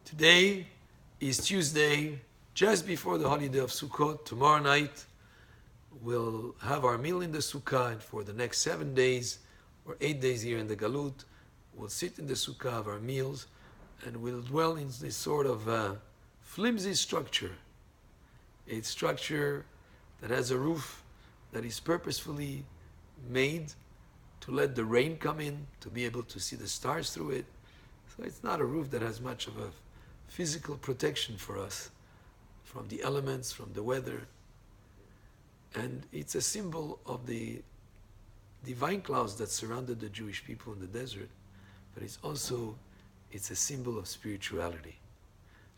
Today is Tuesday, just before the holiday of Sukkot. Tomorrow night, we'll have our meal in the Sukkah, and for the next 7 days or 8 days here in the Galut, we'll sit in the Sukkah, have our meals, and we'll dwell in this sort of flimsy structure. A structure that has a roof that is purposefully made to let the rain come in, to be able to see the stars through it. So it's not a roof that has much of a physical protection for us from the elements, from the weather. And it's a symbol of the divine clouds that surrounded the Jewish people in the desert, but it's a symbol of spirituality.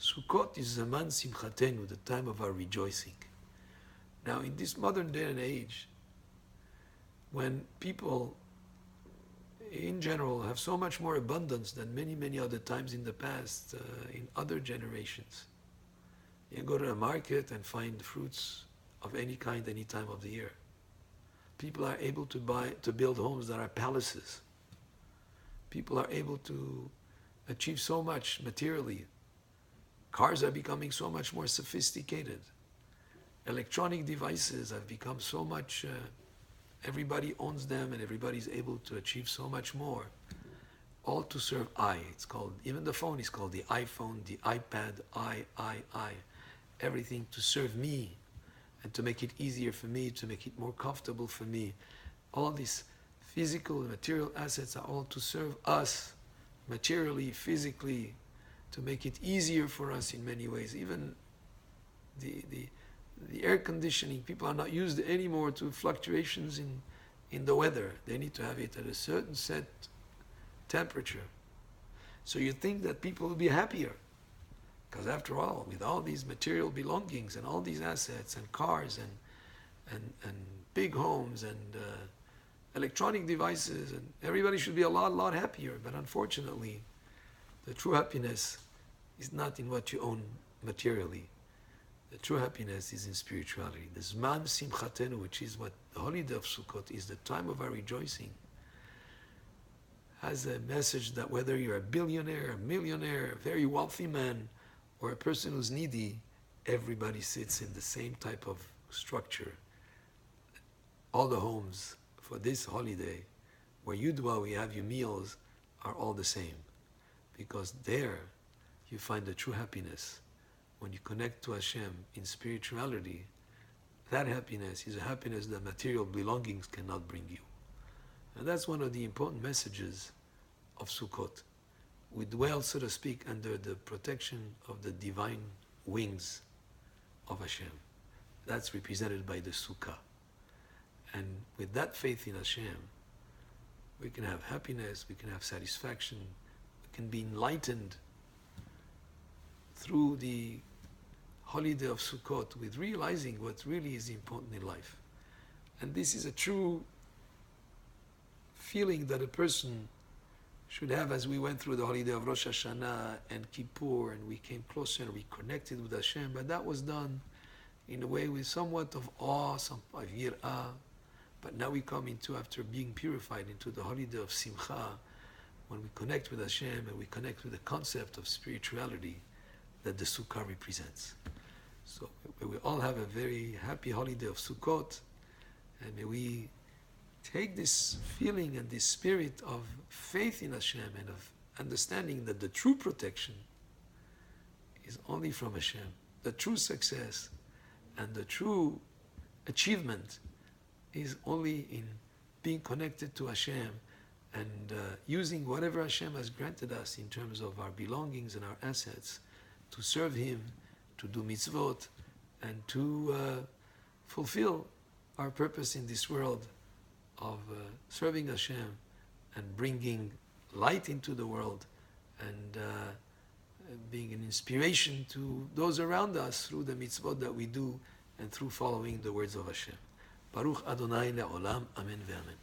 Sukkot is Zaman Simchatenu, the time of our rejoicing. Now, in this modern day and age, when people in general have so much more abundance than many, many other times in the past, in other generations, you go to a market and find fruits of any kind, any time of the year. People are able to build homes that are palaces. People are able to achieve so much materially. Cars are becoming so much more sophisticated. Electronic devices have become so much, everybody owns them and everybody's able to achieve so much more. All to serve I. It's called, even the phone is called the iPhone, the iPad, I. Everything to serve me and to make it easier for me, to make it more comfortable for me. All these physical and material assets are all to serve us materially, physically, to make it easier for us in many ways. Even the air conditioning, people are not used anymore to fluctuations in the weather. They need to have it at a certain set temperature. So you think that people will be happier. Because after all, with all these material belongings and all these assets and cars and big homes and electronic devices, and everybody should be a lot happier. But unfortunately, the true happiness is not in what you own materially. The true happiness is in spirituality. The Zman Simchatenu, which is what the holiday of Sukkot is, the time of our rejoicing, has a message that whether you're a billionaire, a millionaire, a very wealthy man, or a person who's needy, everybody sits in the same type of structure. All the homes for this holiday, where you dwell, where you have your meals, are all the same. Because there you find the true happiness. When you connect to Hashem in spirituality, that happiness is a happiness that material belongings cannot bring you. And that's one of the important messages of Sukkot. We dwell, so to speak, under the protection of the divine wings of Hashem. That's represented by the Sukkah. And with that faith in Hashem, we can have happiness, we can have satisfaction, we can be enlightened through the holiday of Sukkot with realizing what really is important in life. And this is a true feeling that a person should have as we went through the holiday of Rosh Hashanah and Kippur, and we came closer and we connected with Hashem. But that was done in a way with somewhat of awe, some of yir'ah. But now we come into, after being purified, into the holiday of Simcha, when we connect with Hashem and we connect with the concept of spirituality that the Sukkah represents. So may we all have a very happy holiday of Sukkot, and may we take this feeling and this spirit of faith in Hashem and of understanding that the true protection is only from Hashem. The true success and the true achievement is only in being connected to Hashem and using whatever Hashem has granted us in terms of our belongings and our assets to serve Him, to do mitzvot, and to fulfill our purpose in this world of serving Hashem and bringing light into the world and being an inspiration to those around us through the mitzvot that we do and through following the words of Hashem. Baruch Adonai le'olam, amen ve'amen.